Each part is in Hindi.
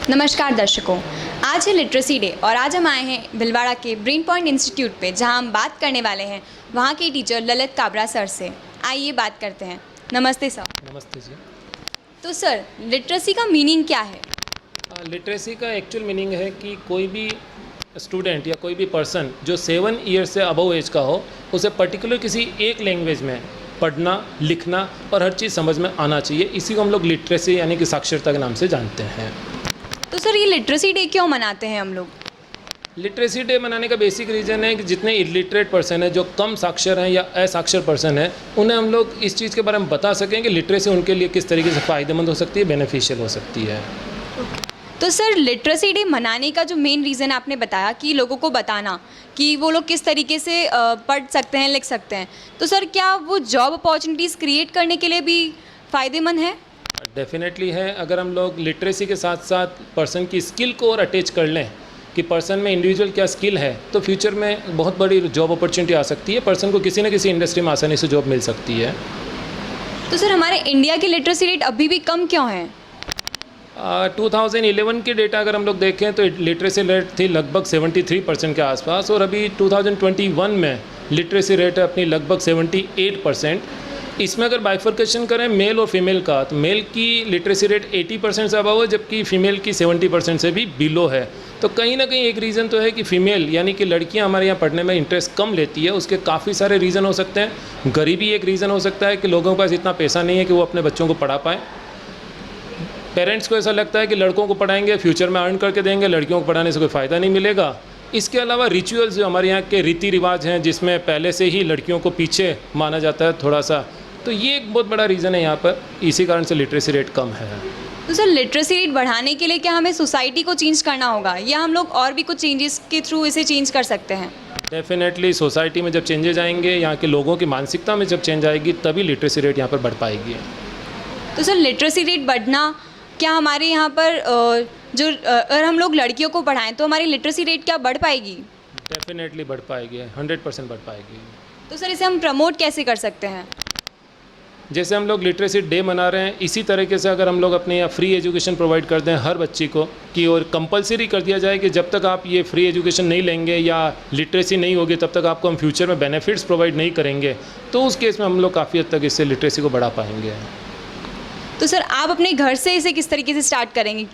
नमस्कार दर्शकों, आज है लिटरेसी डे और आज हम आए हैं भिलवाड़ा के ब्रेन पॉइंट इंस्टीट्यूट पे, जहां हम बात करने वाले हैं वहां के टीचर ललित काबरा सर से। आइए बात करते हैं। नमस्ते सर। नमस्ते जी। तो सर, लिटरेसी का मीनिंग क्या है? लिटरेसी का एक्चुअल मीनिंग है कि कोई भी स्टूडेंट या कोई भी पर्सन जो 7 ईयर से अबव एज का हो, उसे पर्टिकुलर किसी एक लैंग्वेज में पढ़ना, लिखना और हर चीज़ समझ में आना चाहिए। इसी को हम लोग लिटरेसी यानी कि साक्षरता के नाम से जानते हैं। तो सर, ये लिटरेसी डे क्यों मनाते हैं हम लोग? लिटरेसी डे मनाने का बेसिक रीज़न है कि जितने इलिटरेट पर्सन है, जो कम साक्षर हैं या असाक्षर पर्सन है, उन्हें हम लोग इस चीज़ के बारे में बता सकें कि लिटरेसी उनके लिए किस तरीके से फ़ायदेमंद हो सकती है, बेनिफिशियल हो सकती है। तो सर, लिटरेसी डे मनाने का जो मेन रीज़न आपने बताया कि लोगों को बताना कि वो लोग किस तरीके से पढ़ सकते हैं, लिख सकते हैं, तो सर क्या वो जॉब अपॉर्चुनिटीज़ क्रिएट करने के लिए भी फ़ायदेमंद है? डेफिनेटली है। अगर हम लोग लिटरेसी के साथ साथ पर्सन की स्किल को और अटैच कर लें कि पर्सन में इंडिविजुअल क्या स्किल है, तो फ्यूचर में बहुत बड़ी जॉब अपॉर्चुनिटी आ सकती है। पर्सन को किसी न किसी इंडस्ट्री में आसानी से जॉब मिल सकती है। तो सर, हमारे इंडिया की लिटरेसी रेट अभी भी कम क्यों है? 2011 के डेटा अगर हम लोग देखें तो लिटरेसी रेट थी लगभग 73% के आसपास, और अभी 2021 में लिटरेसी रेट है अपनी लगभग 78%। इसमें अगर बाइफर्केशन करें मेल और फीमेल का, तो मेल की लिटरेसी रेट 80% से अबव है, जबकि फ़ीमेल की 70% से भी बिलो है। तो कहीं ना कहीं एक रीज़न तो है कि फ़ीमेल यानी कि लड़कियां हमारे यहाँ पढ़ने में इंटरेस्ट कम लेती है। उसके काफ़ी सारे रीज़न हो सकते हैं। गरीबी एक रीज़न हो सकता है कि लोगों के पास इतना पैसा नहीं है कि वो अपने बच्चों को पढ़ा पाएँ। पेरेंट्स को ऐसा लगता है कि लड़कों को पढ़ाएंगे, फ्यूचर में अर्न करके देंगे, लड़कियों को पढ़ाने से कोई फ़ायदा नहीं मिलेगा। इसके अलावा रिचुअल्स जो हमारे यहाँ के रीति रिवाज हैं, जिसमें पहले से ही लड़कियों को पीछे माना जाता है थोड़ा सा, तो ये एक बहुत बड़ा रीज़न है यहाँ पर। इसी कारण से लिटरेसी रेट कम है। तो सर, लिटरेसी रेट बढ़ाने के लिए क्या हमें सोसाइटी को चेंज करना होगा, या हम लोग और भी कुछ चेंजेस के थ्रू इसे चेंज कर सकते हैं? डेफिनेटली सोसाइटी में जब चेंजेज आएंगे, यहाँ के लोगों की मानसिकता में जब चेंज आएगी, तभी लिटरेसी रेट यहाँ पर बढ़ पाएगी। तो सर, लिटरेसी रेट बढ़ना क्या हमारे यहाँ पर अगर हम लोग लड़कियों को पढ़ाएं तो हमारी लिटरेसी रेट क्या बढ़ पाएगी? डेफिनेटली बढ़ पाएगी, 100% बढ़ पाएगी। तो सर, इसे हम प्रमोट कैसे कर सकते हैं? जैसे हम लोग लिटरेसी डे मना रहे हैं, इसी तरीके से अगर हम लोग अपने यहाँ फ्री एजुकेशन प्रोवाइड कर दें हर बच्ची को, कि और कंपलसरी कर दिया जाए कि जब तक आप ये फ्री एजुकेशन नहीं लेंगे या लिटरेसी नहीं होगी, तब तक आपको हम फ्यूचर में बेनिफिट्स प्रोवाइड नहीं करेंगे, तो उस केस में हम लोग काफ़ी हद तक इससे लिटरेसी को बढ़ा पाएंगे। तो सर, आप अपने घर से इसे किस तरीके से स्टार्ट करेंगे?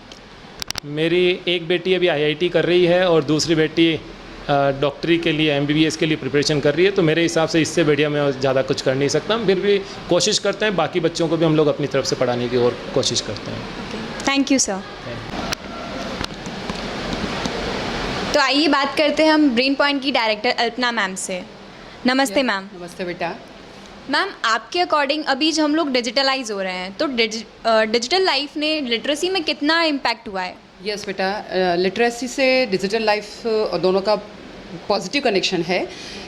मेरी एक बेटी अभी IIT कर रही है और दूसरी बेटी डॉक्टरी के लिए MBBS के लिए प्रिपरेशन कर रही है। तो मेरे हिसाब से इससे बढ़िया मैं ज़्यादा कुछ कर नहीं सकता। फिर भी कोशिश करते हैं, बाकी बच्चों को भी हम लोग अपनी तरफ से पढ़ाने की और कोशिश करते हैं। Thank you sir. तो आइए बात करते हैं हम ब्रेन पॉइंट की डायरेक्टर अल्पना मैम से। नमस्ते मैम। नमस्ते बेटा। मैम, आपके अकॉर्डिंग अभी जो हम लोग डिजिटलाइज हो रहे हैं, तो डिजिटल लाइफ ने लिटरेसी में कितना इम्पैक्ट हुआ है? यस बेटा, लिटरेसी से डिजिटल लाइफ दोनों का पॉजिटिव कनेक्शन है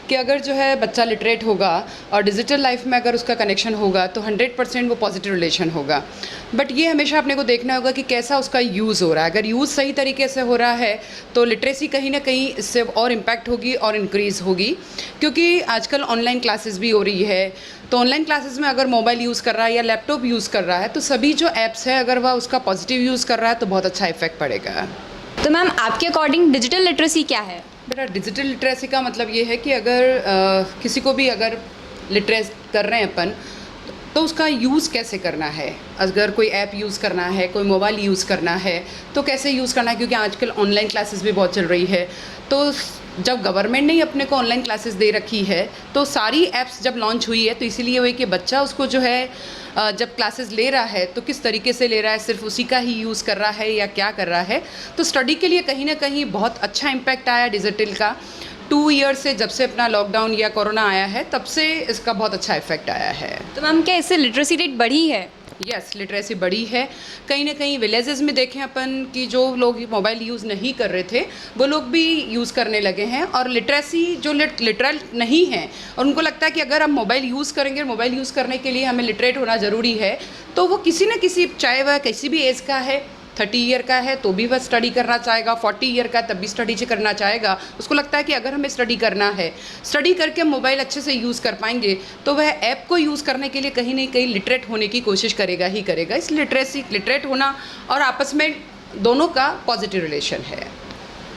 कि अगर जो है बच्चा लिटरेट होगा और डिजिटल लाइफ में अगर उसका कनेक्शन होगा तो 100% वो पॉजिटिव रिलेशन होगा। बट ये हमेशा अपने को देखना होगा कि कैसा उसका यूज़ हो रहा है। अगर यूज़ सही तरीके से हो रहा है तो लिटरेसी कहीं ना कहीं इससे और इम्पैक्ट होगी और इंक्रीज़ होगी, क्योंकि आजकल ऑनलाइन क्लासेस भी हो रही है। तो ऑनलाइन क्लासेस में अगर मोबाइल यूज़ कर रहा है या लैपटॉप यूज़ कर रहा है, तो सभी जो ऐप्स है अगर वह उसका पॉजिटिव यूज़ कर रहा है तो बहुत अच्छा इफेक्ट पड़ेगा। तो मैम, आपके अकॉर्डिंग डिजिटल लिटरेसी क्या है? बेटा, डिजिटल लिटरेसी का मतलब ये है कि अगर किसी को भी अगर लिटरेट कर रहे हैं अपन, तो उसका यूज़ कैसे करना है। अगर कोई ऐप यूज़ करना है, कोई मोबाइल यूज़ करना है, तो कैसे यूज़ करना है, क्योंकि आजकल ऑनलाइन क्लासेस भी बहुत चल रही है। तो जब गवर्नमेंट ने ही अपने को ऑनलाइन क्लासेस दे रखी है, तो सारी ऐप्स जब लॉन्च हुई है तो इसीलिए हुई कि बच्चा उसको जो है जब क्लासेस ले रहा है तो किस तरीके से ले रहा है, सिर्फ उसी का ही यूज़ कर रहा है या क्या कर रहा है। तो स्टडी के लिए कहीं ना कहीं बहुत अच्छा इम्पैक्ट आया डिजिटल का। 2 ईयर से जब से अपना लॉकडाउन या कोरोना आया है, तब से इसका बहुत अच्छा इफेक्ट आया है। तो मैम, क्या इससे लिटरेसी रेट बढ़ी है? यस, लिटरेसी बढ़ी है। कहीं ना कहीं विलेजेस में देखें अपन कि जो लोग मोबाइल यूज़ नहीं कर रहे थे वो लोग भी यूज़ करने लगे हैं, और लिटरेसी जो लिटरल नहीं है और उनको लगता है कि अगर हम मोबाइल यूज़ करेंगे, मोबाइल यूज़ करने के लिए हमें लिटरेट होना ज़रूरी है, तो वो किसी न किसी, चाहे वह किसी भी एज का है, 30 ईयर का है तो भी वह स्टडी करना चाहेगा, 40 ईयर का तब भी स्टडी करना चाहेगा। उसको लगता है कि अगर हमें स्टडी करना है, स्टडी करके मोबाइल अच्छे से यूज़ कर पाएंगे, तो वह ऐप को यूज़ करने के लिए कहीं ना कहीं लिटरेट होने की कोशिश करेगा ही करेगा। इस लिटरेट होना और आपस में दोनों का पॉजिटिव रिलेशन है।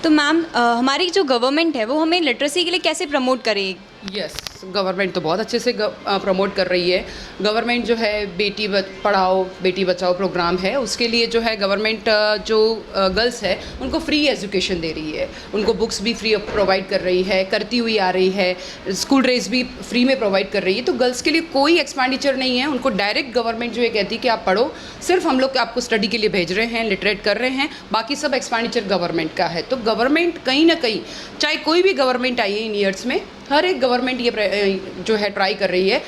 तो मैम हमारी जो गवर्नमेंट है वो हमें लिटरेसी के लिए कैसे प्रमोट करेगी? यस, गवर्नमेंट तो बहुत अच्छे से प्रमोट कर रही है। गवर्नमेंट जो है बेटी पढ़ाओ बेटी बचाओ प्रोग्राम है, उसके लिए जो है गवर्नमेंट जो गर्ल्स है उनको फ्री एजुकेशन दे रही है, उनको बुक्स भी फ्री प्रोवाइड कर रही है, करती हुई आ रही है, स्कूल ड्रेस भी फ्री में प्रोवाइड कर रही है। तो गर्ल्स के लिए कोई एक्सपेंडिचर नहीं है, उनको डायरेक्ट गवर्नमेंट जो है कहती है कि आप पढ़ो, सिर्फ हम लोग आपको स्टडी के लिए भेज रहे हैं, लिटरेट कर रहे हैं, बाकी सब एक्सपेंडिचर गवर्नमेंट का है। तो गवर्नमेंट कहीं ना कहीं, चाहे कोई भी गवर्नमेंट आई है इन ईयर्स में, हर एक गवर्नमेंट ये जो है ट्राई कर रही है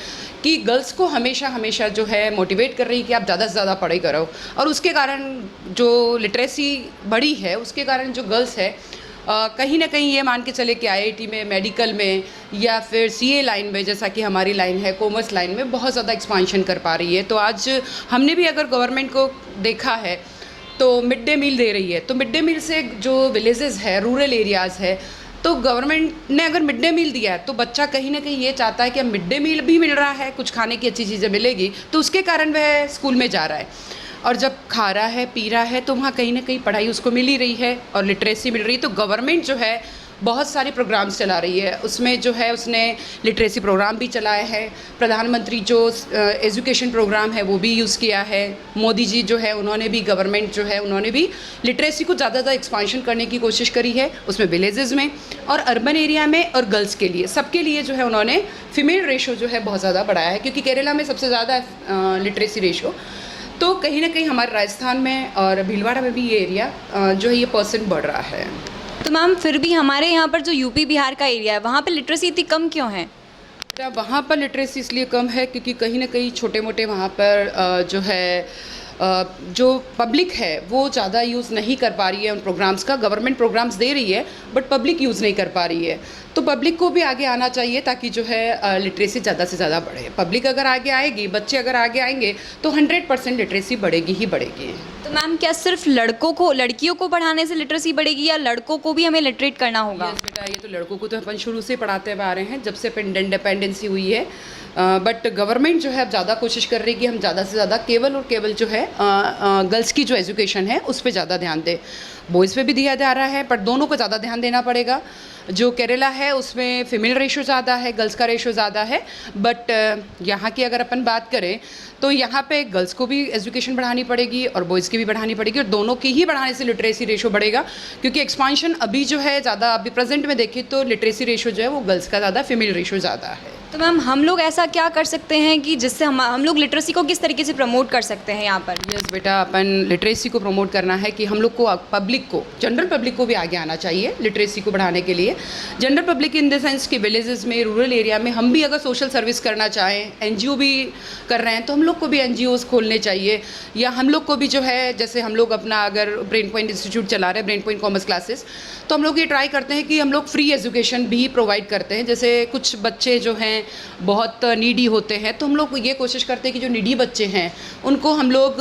कि गर्ल्स को हमेशा हमेशा जो है मोटिवेट कर रही है कि आप ज़्यादा से ज़्यादा पढ़ाई करो। और उसके कारण जो लिटरेसी बढ़ी है, उसके कारण जो गर्ल्स है कहीं ना कहीं ये मान के चले कि आईआईटी में, मेडिकल में या फिर सीए लाइन में, जैसा कि हमारी लाइन है कॉमर्स लाइन में, बहुत ज़्यादा एक्सपांशन कर पा रही है। तो आज हमने भी अगर गवर्नमेंट को देखा है तो मिड डे मील दे रही है, तो मिड डे मील से जो विलेजेस है, रूरल एरियाज़ है, तो गवर्नमेंट ने अगर मिड डे मील दिया है तो बच्चा कहीं ना कहीं ये चाहता है कि अब मिड डे मील भी मिल रहा है, कुछ खाने की अच्छी चीज़ें मिलेगी, तो उसके कारण वह स्कूल में जा रहा है। और जब खा रहा है, पी रहा है, तो वहाँ कहीं ना कहीं पढ़ाई उसको मिल ही रही है और लिटरेसी मिल रही है। तो गवर्नमेंट जो है बहुत सारे प्रोग्राम्स चला रही है, उसमें जो है उसने लिटरेसी प्रोग्राम भी चलाया है, प्रधानमंत्री जो एजुकेशन प्रोग्राम है वो भी यूज़ किया है, मोदी जी जो है उन्होंने भी, गवर्नमेंट जो है उन्होंने भी लिटरेसी को ज़्यादा एक्सपांशन करने की कोशिश करी है, उसमें विलेजेस में और अर्बन एरिया में और गर्ल्स के लिए, सबके लिए जो है उन्होंने फीमेल रेशो जो है बहुत ज़्यादा बढ़ाया है, क्योंकि केरला में सबसे ज़्यादा लिटरेसी रेशो। तो कहीं ना कहीं हमारे राजस्थान में और भीलवाड़ा में भी ये एरिया जो है ये % बढ़ रहा है। तो मैम फिर भी हमारे यहाँ पर जो यूपी बिहार का एरिया है वहाँ पे लिटरेसी इतनी कम क्यों है? वहाँ पर लिटरेसी इसलिए कम है क्योंकि कहीं ना कहीं छोटे मोटे वहाँ पर जो है जो पब्लिक है वो ज़्यादा यूज़ नहीं कर पा रही है उन प्रोग्राम्स का। गवर्नमेंट प्रोग्राम्स दे रही है बट पब्लिक यूज़ नहीं कर पा रही है। तो पब्लिक को भी आगे आना चाहिए ताकि जो है लिटरेसी ज़्यादा से ज़्यादा बढ़े। पब्लिक अगर आगे आएगी, बच्चे अगर आगे आएंगे तो 100% लिटरेसी बढ़ेगी ही बढ़ेगी। तो मैम क्या सिर्फ लड़कियों को पढ़ाने से लिटरेसी बढ़ेगी या लड़कों को भी हमें लिटरेट करना होगा? यस बेटा, ये तो लड़कों को तो अपन शुरू से पढ़ाते हुए आ रहे हैं, जब से इंडिपेंडेंसी हुई है। बट गवर्नमेंट जो है अब ज़्यादा कोशिश कर रही है कि हम ज़्यादा से ज़्यादा केवल और केवल जो है गर्ल्स की जो एजुकेशन है उस पर ज़्यादा ध्यान दें। बॉयज़ पे भी दिया जा रहा है बट दोनों को ज़्यादा ध्यान देना पड़ेगा। जो केरला है उसमें फीमेल रेशो ज़्यादा है, गर्ल्स का रेशो ज़्यादा है। बट यहाँ की अगर अपन बात करें तो यहाँ पे गर्ल्स को भी एजुकेशन बढ़ानी पड़ेगी और बॉयज़ की भी बढ़ानी पड़ेगी, और दोनों की ही बढ़ाने से लिटरेसी रेशो बढ़ेगा। क्योंकि एक्सपांशन अभी जो है ज़्यादा, अभी प्रेजेंट में देखें तो लिटरेसी रेशो जो है वो गर्ल्स का ज़्यादा, फीमेल रेशो ज़्यादा है। तो मैम हम लोग ऐसा क्या कर सकते हैं कि जिससे हम लोग लिटरेसी को किस तरीके से प्रमोट कर सकते हैं यहाँ पर? यस बेटा, अपन लिटरेसी को प्रमोट करना है कि हम लोग को, पब्लिक को, जनरल पब्लिक को भी आगे आना चाहिए लिटरेसी को बढ़ाने के लिए। General public in the sense कि विलेजेस में, रूरल एरिया में हम भी अगर सोशल सर्विस करना चाहें, एनजीओ भी कर रहे हैं तो हम लोग को भी एनजीओज खोलने चाहिए। या हम लोग को भी जो है, जैसे हम लोग अपना अगर ब्रेन पॉइंट इंस्टीट्यूट चला रहे हैं, ब्रेन पॉइंट कॉमर्स क्लासेस, तो हम लोग ये ट्राई करते हैं कि हम लोग फ्री एजुकेशन भी प्रोवाइड करते हैं। जैसे कुछ बच्चे जो हैं बहुत नीडी होते हैं तो हम लोग ये कोशिश करते हैं कि जो नीडी बच्चे हैं उनको हम लोग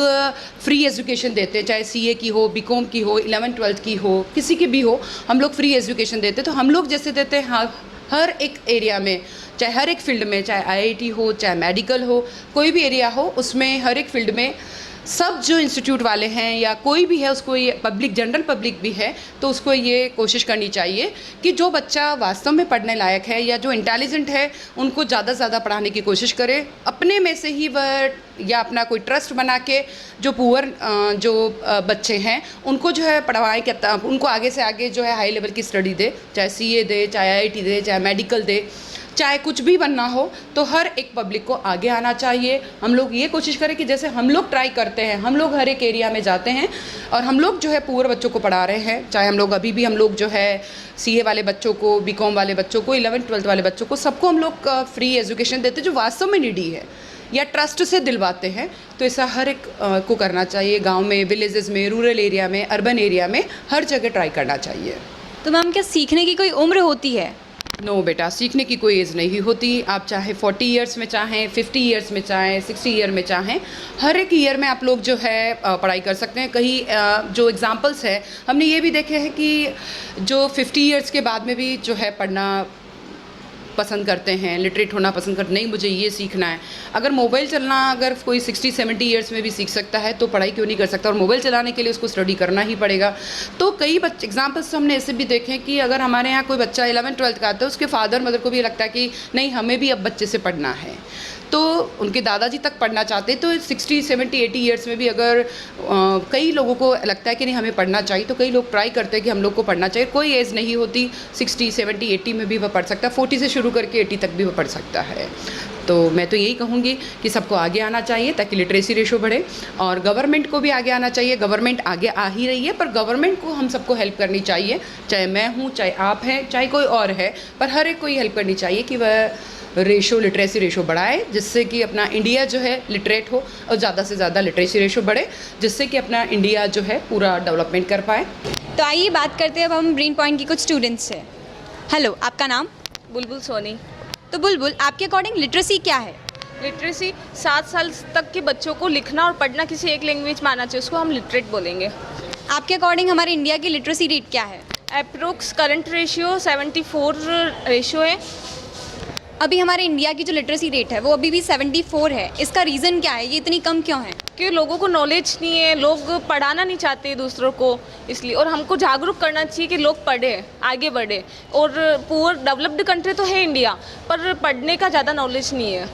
फ्री एजुकेशन देते हैं, चाहे सीए की हो, बीकॉम की हो, 11th 12th की हो, किसी की भी हो, हम लोग फ्री एजुकेशन देते हैं। तो हम लोग जैसे देते हैं हर एक एरिया में, चाहे हर एक फील्ड में, चाहे आईआईटी हो, चाहे मेडिकल हो, कोई भी एरिया हो, उसमें हर एक फील्ड में सब जो इंस्टीट्यूट वाले हैं या कोई भी है उसको ये पब्लिक, जनरल पब्लिक भी है तो उसको ये कोशिश करनी चाहिए कि जो बच्चा वास्तव में पढ़ने लायक है या जो इंटेलिजेंट है उनको ज़्यादा से ज़्यादा पढ़ाने की कोशिश करे। अपने में से ही वह या अपना कोई ट्रस्ट बना के जो पुअर जो बच्चे हैं उनको जो है पढ़वाएं, उनको आगे से आगे जो है हाई लेवल की स्टडी दे, चाहे सीए दे, चाहे आईआईटी दे, चाहे मेडिकल दे, चाहे कुछ भी बनना हो। तो हर एक पब्लिक को आगे आना चाहिए। हम लोग ये कोशिश करें कि जैसे हम लोग ट्राई करते हैं, हम लोग हर एक एरिया में जाते हैं और हम लोग जो है पुअर बच्चों को पढ़ा रहे हैं, चाहे हम लोग अभी भी हम लोग जो है सीए वाले बच्चों को, बीकॉम वाले बच्चों को, 11th 12th वाले बच्चों को, सबको हम लोग फ्री एजुकेशन देते हैं जो वास्तव में नीडी है या ट्रस्ट से दिलवाते हैं। तो ऐसा हर एक को करना चाहिए, गाँव में, विलेजेस में, रूरल एरिया में, अर्बन एरिया में, हर जगह ट्राई करना चाहिए। तो मैम क्या सीखने की कोई उम्र होती है? नो बेटा, सीखने की कोई एज नहीं होती। आप चाहे 40 ईयर्स में चाहें, 50 ईयर्स में चाहें, 60 ईयर में चाहें, हर एक ईयर में आप लोग जो है पढ़ाई कर सकते हैं। कहीं जो एग्जांपल्स है हमने ये भी देखे हैं कि जो 50 ईयर्स के बाद में भी जो है पढ़ना पसंद करते हैं, लिटरेट होना पसंद करते, नहीं मुझे ये सीखना है। अगर मोबाइल चलना अगर कोई 60-70 ईयर्स में भी सीख सकता है तो पढ़ाई क्यों नहीं कर सकता, और मोबाइल चलाने के लिए उसको स्टडी करना ही पड़ेगा। तो कई बच्चे एग्जाम्पल्स हमने ऐसे भी देखे कि अगर हमारे यहाँ कोई बच्चा 11th-12th का आता है, उसके फादर मदर को भी लगता है कि नहीं हमें भी अब बच्चे से पढ़ना है, तो उनके दादाजी तक पढ़ना चाहते हैं। तो 60-70-80 ईयर्स में भी अगर कई लोगों को लगता है कि नहीं हमें पढ़ना चाहिए, तो कई लोग ट्राई करते हैं कि हम लोग को पढ़ना चाहिए। कोई एज नहीं होती, 60-70-80 में भी वह पढ़ सकता है, 40 से शुरू करके 80 तक भी वह पढ़ सकता है। तो मैं तो यही कहूँगी कि सबको आगे आना चाहिए ताकि लिटरेसी रेशो बढ़े, और गवर्नमेंट को भी आगे आना चाहिए। गवर्नमेंट आगे आ ही रही है, पर गवर्नमेंट को हम सबको हेल्प करनी चाहिए, चाहे मैं हूँ, चाहे आप हैं, चाहे कोई और है, पर हर एक को ही हेल्प करनी चाहिए कि वह रेशो, लिटरेसी रेशो बढ़ाए, जिससे कि अपना इंडिया जो है लिटरेट हो, और ज़्यादा से ज़्यादा लिटरेसी रेशो बढ़े, जिससे कि अपना इंडिया जो है पूरा डेवलपमेंट कर पाए। तो आइए बात करते हैं अब हम ब्रेन पॉइंट की कुछ स्टूडेंट्स से। हेलो, आपका नाम? बुलबुल सोनी। तो बुलबुल, आपके अकॉर्डिंग लिटरेसी क्या है? लिटरेसी 7 साल तक के बच्चों को लिखना और पढ़ना किसी एक लैंग्वेज में आना चाहिए, उसको हम लिटरेट बोलेंगे। आपके अकॉर्डिंग हमारे इंडिया की लिटरेसी रेट क्या है? अप्रोक्स करंट रेशियो 74 रेशियो है। अभी हमारे इंडिया की जो लिटरेसी रेट है वो अभी भी 74 है। इसका रीज़न क्या है, ये इतनी कम क्यों है? कि लोगों को नॉलेज नहीं है, लोग पढ़ाना नहीं चाहते दूसरों को, इसलिए। और हमको जागरूक करना चाहिए कि लोग पढ़े, आगे बढ़े। और पुअर डेवलप्ड कंट्री तो है इंडिया, पर पढ़ने का ज़्यादा नॉलेज नहीं है।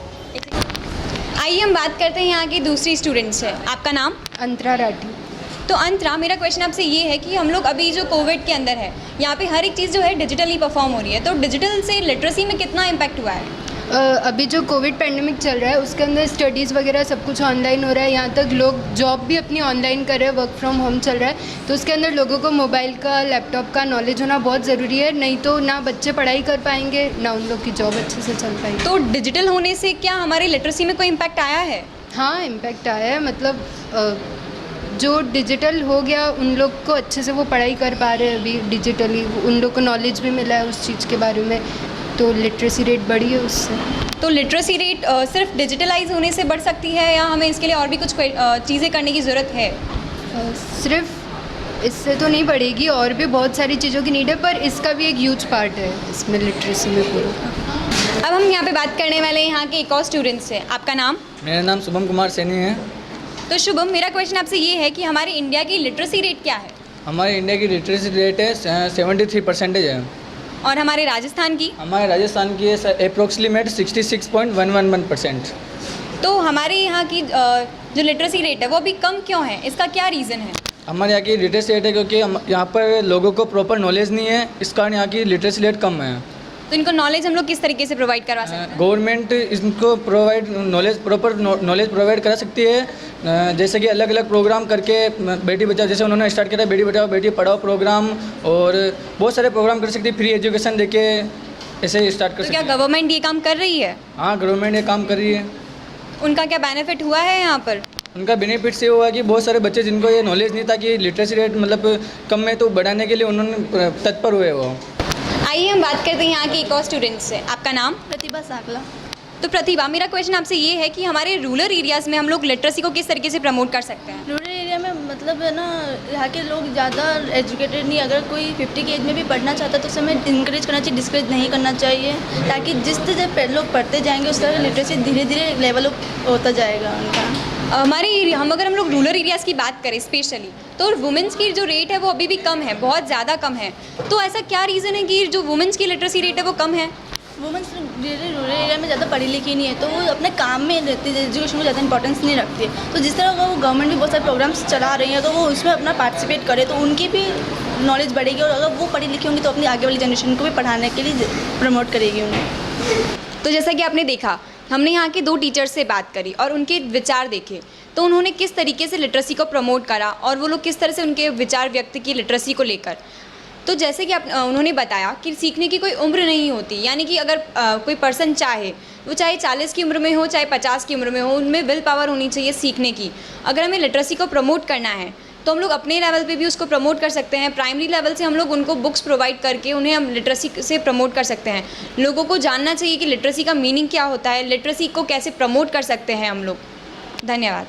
आइए हम बात करते हैं यहाँ की दूसरी स्टूडेंट से। आपका नाम? अंतरा राठी। तो अंतरा, मेरा क्वेश्चन आपसे ये है कि हम लोग अभी जो कोविड के अंदर है, यहाँ पे हर एक चीज़ जो है डिजिटली परफॉर्म हो रही है, तो डिजिटल से लिटरेसी में कितना इम्पैक्ट हुआ है? अभी जो कोविड पैंडेमिक चल रहा है उसके अंदर स्टडीज़ वगैरह सब कुछ ऑनलाइन हो रहा है, यहाँ तक लोग जॉब भी अपनी ऑनलाइन कर रहे हैं, वर्क फ्रॉम होम चल रहा है। तो उसके अंदर लोगों को मोबाइल का, लैपटॉप का नॉलेज होना बहुत ज़रूरी है, नहीं तो ना बच्चे पढ़ाई कर पाएंगे, ना उन लोग की जॉब अच्छे से चल पाएगी। तो डिजिटल होने से क्या हमारे लिटरेसी में कोई इम्पैक्ट आया है? हाँ, इम्पैक्ट आया है। मतलब जो डिजिटल हो गया उन लोग को अच्छे से वो पढ़ाई कर पा रहे हैं अभी डिजिटली, उन लोग को नॉलेज भी मिला है उस चीज़ के बारे में, तो लिटरेसी रेट बढ़ी है उससे। तो लिटरेसी रेट सिर्फ डिजिटलाइज होने से बढ़ सकती है, या हमें इसके लिए और भी कुछ चीज़ें करने की ज़रूरत है? सिर्फ इससे तो नहीं बढ़ेगी, और भी बहुत सारी चीज़ों की नीड है, पर इसका भी एक ह्यूज पार्ट है इसमें लिटरेसी में पूरा। अब हम यहाँ पे बात करने वाले हैं यहाँ के एक और स्टूडेंट से। आपका नाम? मेरा नाम शुभम कुमार सैनी है। तो शुभम, मेरा क्वेश्चन आपसे ये है कि हमारे इंडिया की लिटरेसी रेट क्या है? हमारे इंडिया की लिटरेसी रेट है 73% है। और हमारे राजस्थान की? हमारे राजस्थान की है अप्रोक्सीमेट 66.111%। तो हमारे यहाँ की जो लिटरेसी रेट है वो अभी कम क्यों है, इसका क्या रीज़न है? हमारे यहाँ की लिटरेसी रेट है क्योंकि यहाँ पर लोगों को प्रॉपर नॉलेज नहीं है, इस कारण यहाँ की लिटरेसी रेट कम है। तो इनको नॉलेज हम लोग किस तरीके से प्रोवाइड करवा सकते हैं? गवर्नमेंट इनको प्रॉपर नॉलेज प्रोवाइड करा सकती है, जैसे कि अलग अलग प्रोग्राम करके बेटी बचाओ, जैसे उन्होंने स्टार्ट किया था बेटी बचाओ बेटी पढ़ाओ प्रोग्राम, और बहुत सारे प्रोग्राम कर सकती है, फ्री एजुकेशन देके ऐसे स्टार्ट कर तो सकती क्या है। गवर्नमेंट ये काम कर रही है? हाँ, गवर्नमेंट ये काम कर रही है। उनका क्या बेनिफिट हुआ है यहाँ पर? उनका बेनिफिट से हुआ कि बहुत सारे बच्चे जिनको ये नॉलेज नहीं था कि लिटरेसी रेट मतलब कम है, तो बढ़ाने के लिए उन्होंने तत्पर हुए वो। आइए हम बात करते हैं यहाँ के एक और स्टूडेंट से। आपका नाम? प्रतिभा साकला। तो प्रतिभा, मेरा क्वेश्चन आपसे ये है कि हमारे रूरल एरियाज़ में हम लोग लिटरेसी को किस तरीके से प्रमोट कर सकते हैं? रूरल एरिया में मतलब है ना, यहाँ के लोग ज़्यादा एजुकेटेड नहीं, अगर कोई 50 की एज में भी पढ़ना चाहता है तो उसे हमें इंकरेज करना चाहिए, डिस्करेज नहीं करना चाहिए, ताकि जिस तरह लोग पढ़ते जाएंगे उस तरह लिटरेसी धीरे धीरे लेवल अप होता जाएगा उनका। अगर हम लोग रूरल एरियाज़ की बात करें स्पेशली, तो वुमेंस की जो रेट है वो अभी भी कम है, बहुत ज़्यादा कम है। तो ऐसा क्या रीज़न है कि जो वुमेंस की लिटरेसी रेट है वो कम है? वुमेंस रूरल एरिया में ज़्यादा पढ़ी लिखी नहीं है, तो वो अपने काम में रहती है, एजुकेशन को ज़्यादा इंपॉर्टेंस नहीं रखती है। तो जिस तरह वो गवर्नमेंट भी बहुत सारे प्रोग्राम्स चला रही हैं, तो वो उसमें अपना पार्टिसिपेट करे तो उनकी भी नॉलेज बढ़ेगी, और अगर वो पढ़ी लिखी होंगी तो अपनी आगे वाली जनरेशन को भी पढ़ाने के लिए प्रमोट करेगी उन्हें। तो जैसा कि आपने देखा, हमने यहाँ के 2 टीचर्स से बात करी और उनके विचार देखे, तो उन्होंने किस तरीके से लिटरेसी को प्रमोट करा और वो लोग किस तरह से उनके विचार व्यक्त किए लिटरेसी को लेकर। तो जैसे कि उन्होंने बताया कि सीखने की कोई उम्र नहीं होती, यानी कि अगर कोई पर्सन चाहे, वो चाहे 40 की उम्र में हो चाहे 50 की उम्र में हो, उनमें विल पावर होनी चाहिए सीखने की। अगर हमें लिटरेसी को प्रमोट करना है तो हम लोग अपने लेवल पे भी उसको प्रमोट कर सकते हैं। प्राइमरी लेवल से हम लोग उनको बुक्स प्रोवाइड करके उन्हें हम लिटरेसी से प्रमोट कर सकते हैं। लोगों को जानना चाहिए कि लिटरेसी का मीनिंग क्या होता है, लिटरेसी को कैसे प्रमोट कर सकते हैं हम लोग। धन्यवाद।